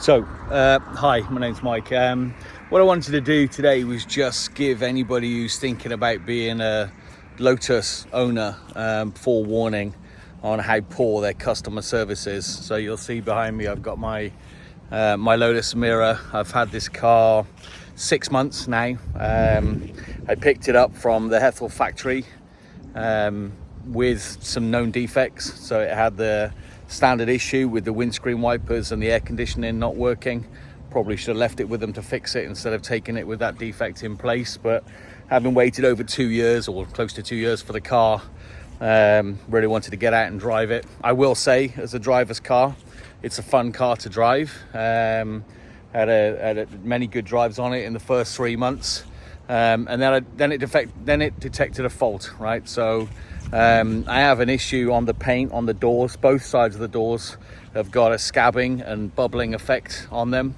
Hi, my name's Mike. What I wanted to do today was just give anybody who's thinking about being a Lotus owner forewarning on how poor their customer service is. So you'll see behind me I've got my Lotus Mirror. I've had this car 6 months now. I picked it up from the Hethel factory with some known defects. So it had the standard issue with the windscreen wipers and the air conditioning not working. Probably should have left it with them to fix it instead of taking it with that defect in place. But having waited over 2 years or close to 2 years for the car, really wanted to get out and drive it. I will say, as a driver's car, it's a fun car to drive. Had many good drives on it in the first 3 months, and then it detected a fault. Right, so I have an issue on the paint on the doors. Both sides of the doors have got a scabbing and bubbling effect on them.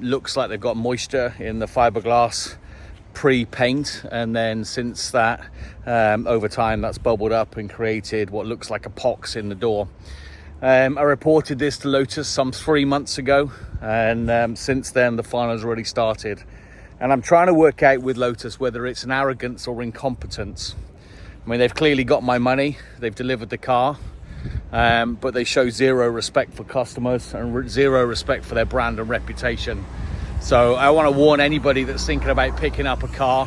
Looks like they've got moisture in the fiberglass pre-paint, and then since that, over time, that's bubbled up and created what looks like a pox in the door. I reported this to Lotus some 3 months ago, and since then the fun has already started. And I'm trying to work out with Lotus whether it's an arrogance or incompetence. I mean, they've clearly got my money, they've delivered the car, but they show zero respect for customers and zero respect for their brand and reputation. So I want to warn anybody that's thinking about picking up a car,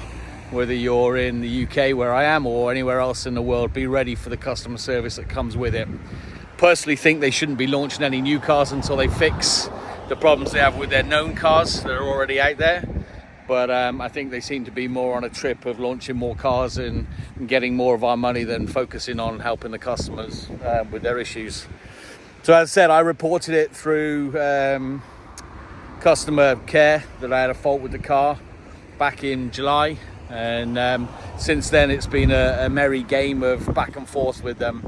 whether you're in the UK where I am or anywhere else in the world, be ready for the customer service that comes with it. Personally think they shouldn't be launching any new cars until they fix the problems they have with their known cars that are already out there. But I think they seem to be more on a trip of launching more cars and getting more of our money than focusing on helping the customers with their issues. So as I said, I reported it through customer care that I had a fault with the car back in July. And since then, it's been a merry game of back and forth with them.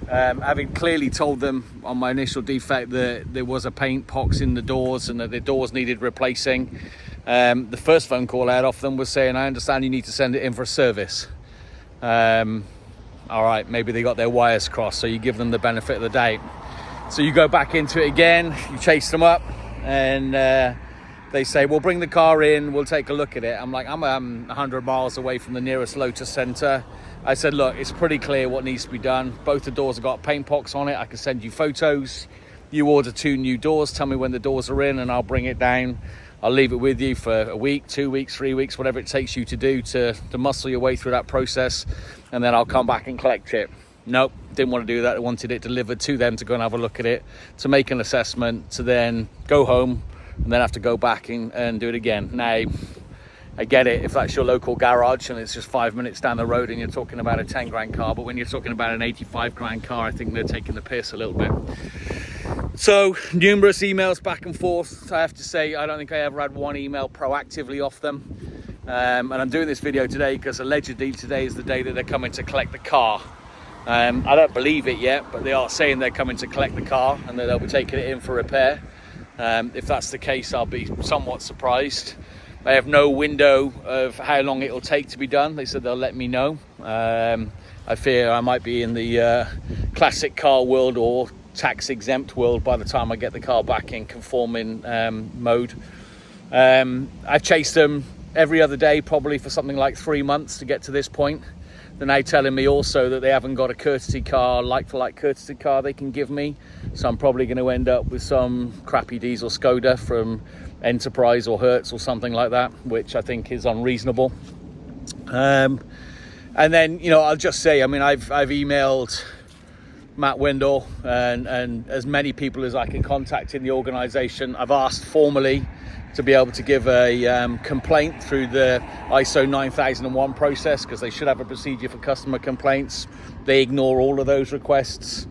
Having clearly told them on my initial defect that there was a paint pox in the doors and that the doors needed replacing. The first phone call I had off them was saying, I understand you need to send it in for a service. All right, maybe they got their wires crossed, so you give them the benefit of the doubt. So you go back into it again, you chase them up, and they say, well, bring the car in, we'll take a look at it. I'm like, I'm 100 miles away from the nearest Lotus Centre. I said, look, it's pretty clear what needs to be done. Both the doors have got paint pox on it. I can send you photos. You order 2 new doors, tell me when the doors are in, and I'll bring it down. I'll leave it with you for a week, 2 weeks, 3 weeks, whatever it takes you to do to muscle your way through that process, and then I'll come back and collect it. Nope, didn't want to do that. I wanted it delivered to them to go and have a look at it, to make an assessment, to then go home and then have to go back and do it again. Now, I get it if that's your local garage and it's just 5 minutes down the road and you're talking about a 10 grand car, but when you're talking about an 85 grand car, I think they're taking the piss a little bit. So numerous emails back and forth. I have to say, I don't think I ever had one email proactively off them. And I'm doing this video today because allegedly today is the day that they're coming to collect the car. I don't believe it yet, but they are saying they're coming to collect the car and that they'll be taking it in for repair. If that's the case, I'll be somewhat surprised. I have no window of how long it'll take to be done. They said they'll let me know. I fear I might be in the classic car world or tax exempt world by the time I get the car back in conforming mode. I've chased them every other day probably for something like 3 months to get to this point. They're now telling me also that they haven't got a courtesy car, like-for-like courtesy car they can give me. So I'm probably going to end up with some crappy diesel Skoda from Enterprise or Hertz or something like that, which I think is unreasonable. And then, you know, I'll just say, I mean, I've emailed Matt Windle and as many people as I can contact in the organisation. I've asked formally to be able to give a complaint through the ISO 9001 process, because they should have a procedure for customer complaints. They ignore all of those requests.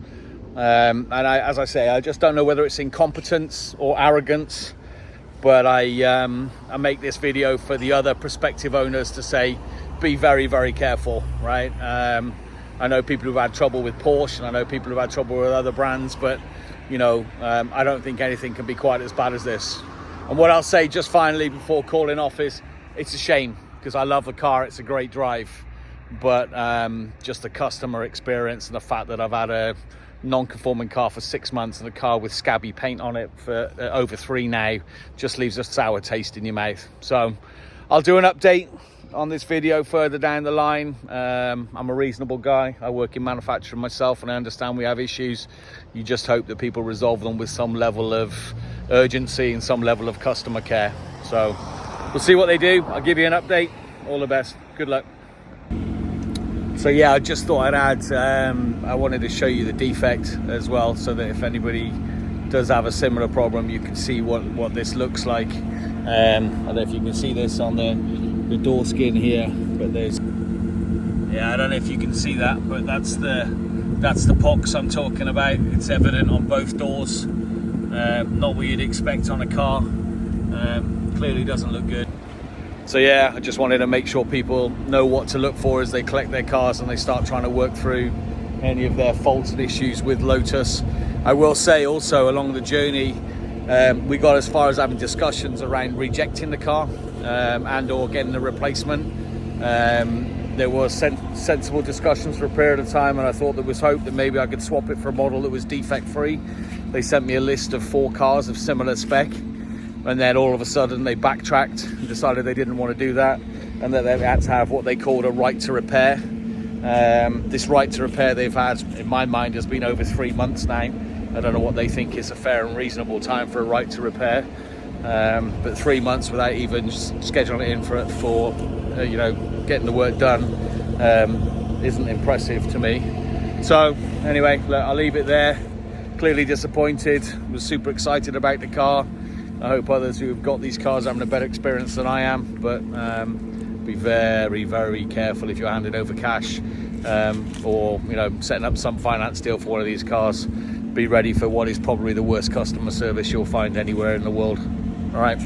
And as I say, I just don't know whether it's incompetence or arrogance, but I make this video for the other prospective owners to say, be very, very careful, right? I know people who've had trouble with Porsche, and I know people who've had trouble with other brands, but, you know, I don't think anything can be quite as bad as this. And what I'll say just finally before calling off is, it's a shame, because I love the car, it's a great drive, but just the customer experience and the fact that I've had a non-conforming car for 6 months and a car with scabby paint on it for over 3 now just leaves a sour taste in your mouth. So I'll do an update on this video further down the line. I'm a reasonable guy. I work in manufacturing myself and I understand we have issues. You just hope that people resolve them with some level of urgency and some level of customer care. So we'll see what they do. I'll give you an update. All the best. Good luck. So yeah, I just thought I'd add, I wanted to show you the defect as well, so that if anybody does have a similar problem, you can see what this looks like. I don't know if you can see this on the door skin here, but there's, yeah, I don't know if you can see that, but that's the pox I'm talking about. It's evident on both doors. Not what you'd expect on a car. Clearly doesn't look good. So yeah, I just wanted to make sure people know what to look for as they collect their cars and they start trying to work through any of their faults and issues with Lotus. I will say also along the journey, we got as far as having discussions around rejecting the car and or getting a replacement. There were sensible discussions for a period of time, and I thought there was hope that maybe I could swap it for a model that was defect free. They sent me a list of 4 cars of similar spec, and then all of a sudden they backtracked and decided they didn't want to do that, and that they had to have what they called a right to repair. This right to repair they've had, in my mind, has been over 3 months now. I don't know what they think is a fair and reasonable time for a right to repair, but 3 months without even scheduling it in for you know, getting the work done isn't impressive to me. So anyway, look, I'll leave it there. Clearly disappointed. Was super excited about the car. I hope others who have got these cars are having a better experience than I am, but be very, very careful if you're handing over cash or, you know, setting up some finance deal for one of these cars. Be ready for what is probably the worst customer service you'll find anywhere in the world. All right.